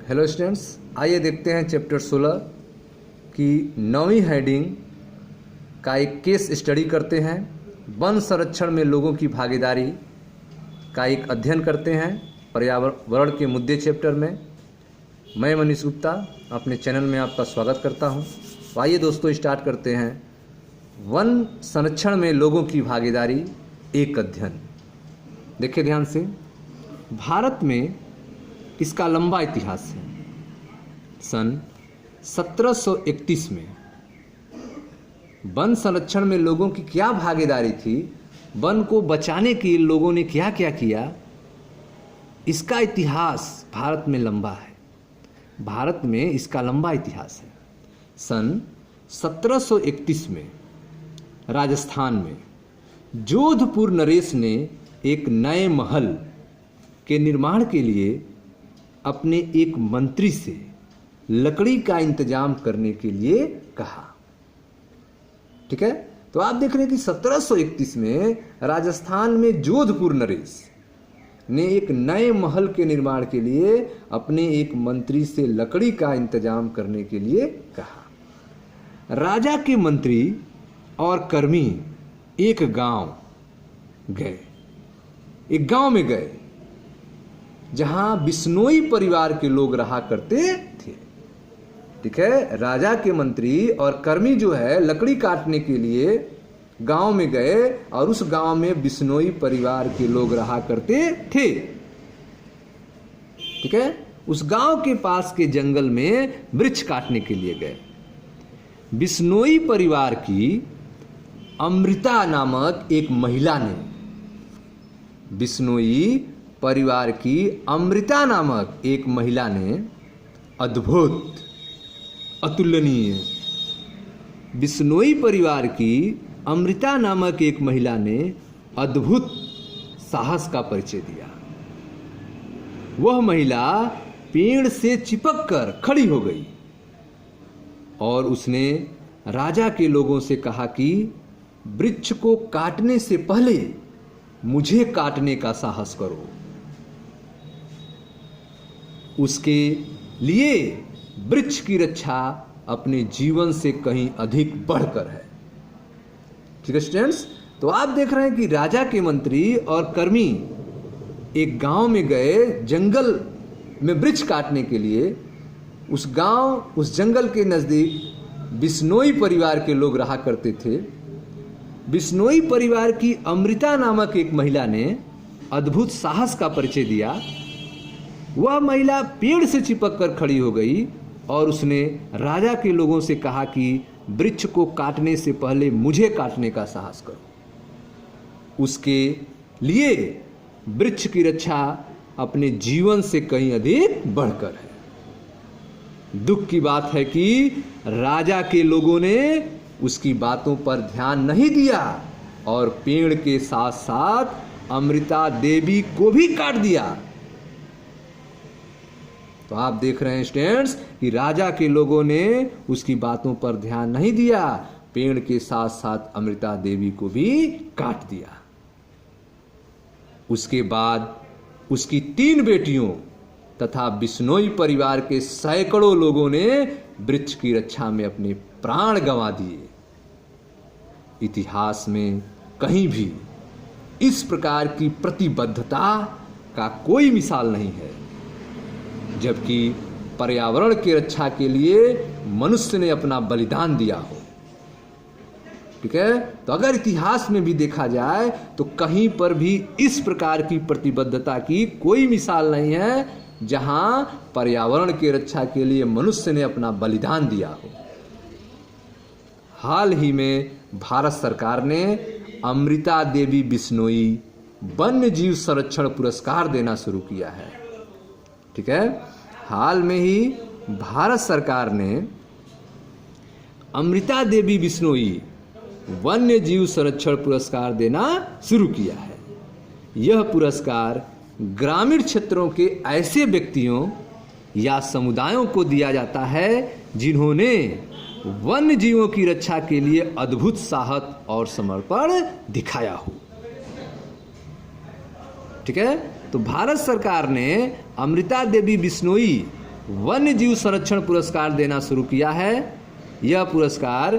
Hello students, आइए देखते हैं चैप्टर 16 की 9वीं हेडिंग का एक केस स्टडी करते हैं। वन संरक्षण में लोगों की भागीदारी का एक अध्ययन करते हैं पर्यावरण के मुद्दे चैप्टर में। मैं मनीष गुप्ता अपने चैनल में आपका स्वागत करता हूं। तो आइए दोस्तों स्टार्ट करते हैं। वन संरक्षण में लोगों की भागीदारी एक अध्ययन। देखिए ध्यान से, भारत में इसका लंबा इतिहास है। सन 1731 में वन संरक्षण में लोगों की क्या भागीदारी थी, वन को बचाने के लिए लोगों ने क्या क्या किया, इसका इतिहास भारत में लंबा है। भारत में इसका लंबा इतिहास है। सन 1731 में राजस्थान में जोधपुर नरेश ने एक नए महल के निर्माण के लिए अपने एक मंत्री से लकड़ी का इंतजाम करने के लिए कहा। ठीक है, तो आप देख रहे हैं कि 1731 में राजस्थान में जोधपुर नरेश ने एक नए महल के निर्माण के लिए अपने एक मंत्री से लकड़ी का इंतजाम करने के लिए कहा। राजा के मंत्री और कर्मी एक गांव में गए जहां बिश्नोई परिवार के लोग रहा करते थे। ठीक है, राजा के मंत्री और कर्मी जो है लकड़ी काटने के लिए गांव में गए और उस गांव में बिश्नोई परिवार के लोग रहा करते थे। ठीक है, उस गांव के पास के जंगल में वृक्ष काटने के लिए गए। बिश्नोई परिवार की अमृता नामक एक महिला ने, बिश्नोई परिवार की अमृता नामक एक महिला ने अद्भुत, अतुलनीय, बिश्नोई परिवार की अमृता नामक एक महिला ने अद्भुत साहस का परिचय दिया। वह महिला पेड़ से चिपक कर खड़ी हो गई और उसने राजा के लोगों से कहा कि वृक्ष को काटने से पहले मुझे काटने का साहस करो। उसके लिए वृक्ष की रक्षा अपने जीवन से कहीं अधिक बढ़कर है। ठीक है स्टूडेंट्स, तो आप देख रहे हैं कि राजा के मंत्री और कर्मी एक गांव में गए जंगल में वृक्ष काटने के लिए। उस गांव, उस जंगल के नजदीक बिश्नोई परिवार के लोग रहा करते थे। बिश्नोई परिवार की अमृता नामक एक महिला ने अद्भुत साहस का परिचय दिया। वह महिला पेड़ से चिपक कर खड़ी हो गई और उसने राजा के लोगों से कहा कि वृक्ष को काटने से पहले मुझे काटने का साहस करो। उसके लिए वृक्ष की रक्षा अपने जीवन से कहीं अधिक बढ़कर है। दुख की बात है कि राजा के लोगों ने उसकी बातों पर ध्यान नहीं दिया और पेड़ के साथ साथ अमृता देवी को भी काट दिया। तो आप देख रहे हैं स्टूडेंट्स कि राजा के लोगों ने उसकी बातों पर ध्यान नहीं दिया, पेड़ के साथ साथ अमृता देवी को भी काट दिया। उसके बाद उसकी 3 बेटियों तथा बिश्नोई परिवार के सैकड़ों लोगों ने वृक्ष की रक्षा में अपने प्राण गंवा दिए। इतिहास में कहीं भी इस प्रकार की प्रतिबद्धता का कोई मिसाल नहीं है, जबकि पर्यावरण की रक्षा के लिए मनुष्य ने अपना बलिदान दिया हो। ठीक है, तो अगर इतिहास में भी देखा जाए तो कहीं पर भी इस प्रकार की प्रतिबद्धता की कोई मिसाल नहीं है जहां पर्यावरण की रक्षा के लिए मनुष्य ने अपना बलिदान दिया हो। हाल ही में भारत सरकार ने अमृता देवी बिश्नोई वन्य जीव संरक्षण पुरस्कार देना शुरू किया है। ठीक है, हाल में ही भारत सरकार ने अमृता देवी बिश्नोई वन्य जीव संरक्षण पुरस्कार देना शुरू किया है। यह पुरस्कार ग्रामीण क्षेत्रों के ऐसे व्यक्तियों या समुदायों को दिया जाता है जिन्होंने वन्य जीवों की रक्षा के लिए अद्भुत साहस और समर्पण दिखाया हो। ठीक है, तो भारत सरकार ने अमृता देवी बिश्नोई वन्य जीव संरक्षण पुरस्कार देना शुरू किया है। यह पुरस्कार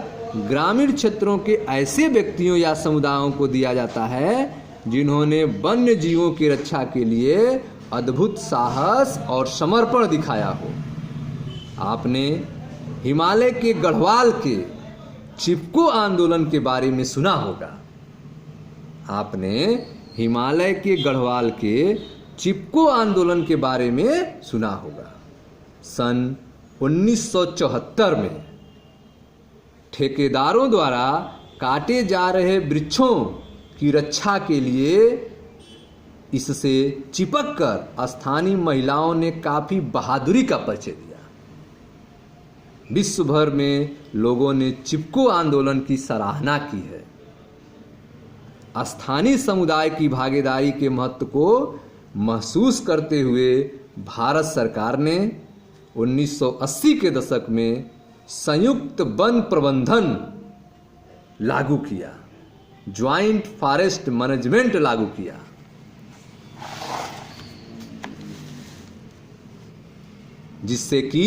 ग्रामीण क्षेत्रों के ऐसे व्यक्तियों या समुदायों को दिया जाता है जिन्होंने वन्य जीवों की रक्षा के लिए अद्भुत साहस और समर्पण दिखाया हो। आपने हिमालय के गढ़वाल के चिपको आंदोलन के बारे में सुना होगा। आपने हिमालय के गढ़वाल के चिपको आंदोलन के बारे में सुना होगा। सन 1974 में ठेकेदारों द्वारा काटे जा रहे वृक्षों की रक्षा के लिए इससे चिपककर स्थानीय महिलाओं ने काफी बहादुरी का परिचय दिया। विश्व भर में लोगों ने चिपको आंदोलन की सराहना की है। स्थानीय समुदाय की भागीदारी के महत्व को महसूस करते हुए भारत सरकार ने 1980 के दशक में संयुक्त वन प्रबंधन लागू किया, ज्वाइंट फॉरेस्ट मैनेजमेंट लागू किया। जिससे कि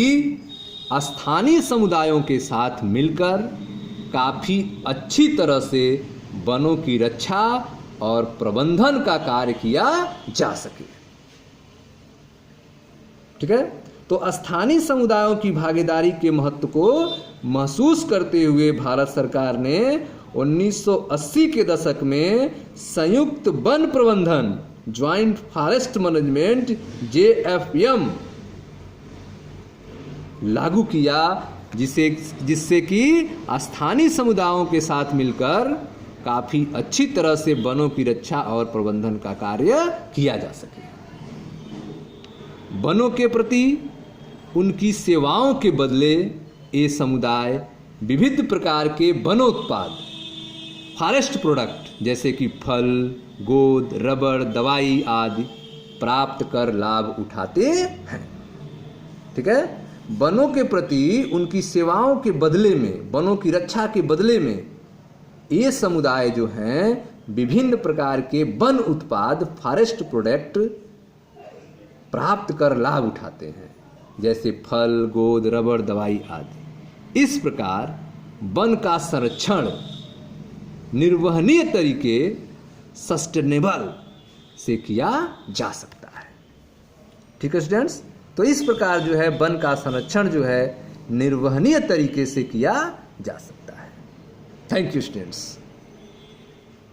स्थानीय समुदायों के साथ मिलकर काफी अच्छी तरह से वनों की रक्षा और प्रबंधन का कार्य किया जा सके। ठीक है, तो स्थानीय समुदायों की भागीदारी के महत्व को महसूस करते हुए भारत सरकार ने 1980 के दशक में संयुक्त वन प्रबंधन ज्वाइंट फॉरेस्ट मैनेजमेंट JFM लागू किया, जिससे कि स्थानीय समुदायों के साथ मिलकर काफी अच्छी तरह से वनों की रक्षा और प्रबंधन का कार्य किया जा सके। वनों के प्रति उनकी सेवाओं के बदले ये समुदाय विविध प्रकार के वनोत्पाद फॉरेस्ट प्रोडक्ट जैसे कि फल, गोंद, रबड़, दवाई आदि प्राप्त कर लाभ उठाते हैं। ठीक है, वनों के प्रति उनकी सेवाओं के बदले में, वनों की रक्षा के बदले में ये समुदाय जो हैं विभिन्न प्रकार के वन उत्पाद फॉरेस्ट प्रोडक्ट प्राप्त कर लाभ उठाते हैं, जैसे फल, गोंद, रबड़, दवाई आदि। इस प्रकार वन का संरक्षण निर्वहनीय तरीके सस्टेनेबल से किया जा सकता है। ठीक है स्टूडेंट्स, तो इस प्रकार जो है वन का संरक्षण जो है निर्वहनीय तरीके से किया जा सकता है। Thank you students.